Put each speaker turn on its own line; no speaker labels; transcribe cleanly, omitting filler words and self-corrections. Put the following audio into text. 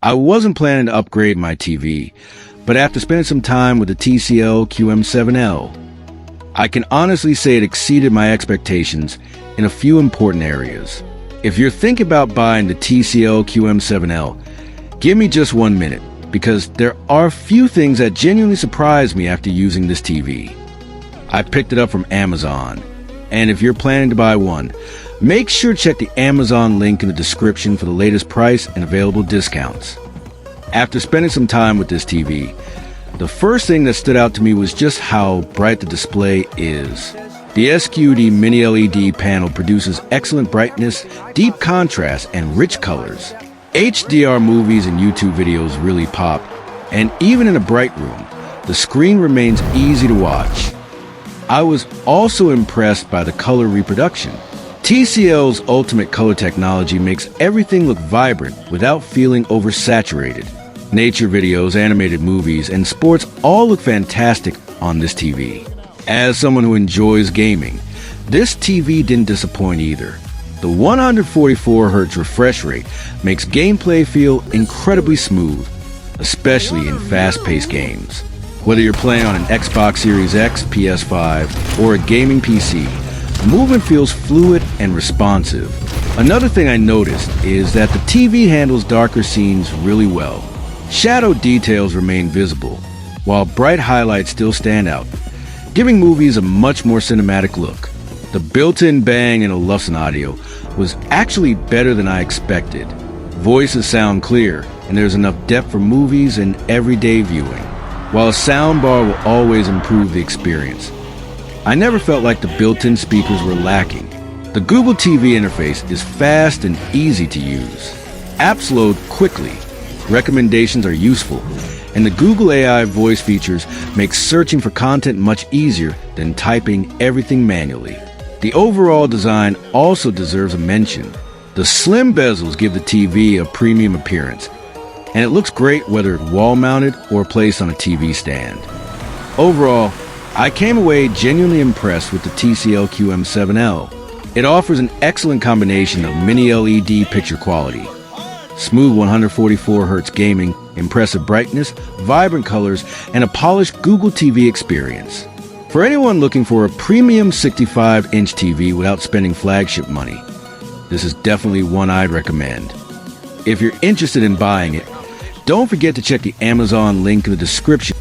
I wasn't planning to upgrade my TV, but after spending some time with the TCL QM7L, I can honestly say it exceeded my expectations in a few important areas. If you're thinking about buying the TCL QM7L, give me just 1 minute, because there are a few things that genuinely surprised me after using this TV. I picked it up from Amazon, and if you're planning to buy one, make sure to check the Amazon link in the description for the latest price and available discounts. After spending some time with this TV, the first thing that stood out to me was just how bright the display is. The SQD-Mini-LED panel produces excellent brightness, deep contrast, and rich colors. HDR movies and YouTube videos really pop, and even in a bright room, the screen remains easy to watch. I was also impressed by the color reproduction. TCL's ultimate color technology makes everything look vibrant without feeling oversaturated. Nature videos, animated movies, and sports all look fantastic on this TV. As someone who enjoys gaming, this TV didn't disappoint either. The 144Hz refresh rate makes gameplay feel incredibly smooth, especially in fast-paced games. Whether you're playing on an Xbox Series X, PS5, or a gaming PC, the movement feels fluid and responsive. Another thing I noticed is that the TV handles darker scenes really well. Shadow details remain visible, while bright highlights still stand out, giving movies a much more cinematic look. The built-in Bang and Olufsen audio was actually better than I expected. Voices sound clear, and there's enough depth for movies and everyday viewing, while a soundbar will always improve the experience. I never felt like the built-in speakers were lacking. The Google TV interface is fast and easy to use. Apps load quickly, recommendations are useful, and the Google AI voice features make searching for content much easier than typing everything manually. The overall design also deserves a mention. The slim bezels give the TV a premium appearance, and it looks great whether wall-mounted or placed on a TV stand. Overall, I came away genuinely impressed with the TCL QM7L. It offers an excellent combination of mini-LED picture quality, smooth 144Hz gaming, impressive brightness, vibrant colors, and a polished Google TV experience. For anyone looking for a premium 65-inch TV without spending flagship money, this is definitely one I'd recommend. If you're interested in buying it, don't forget to check the Amazon link in the description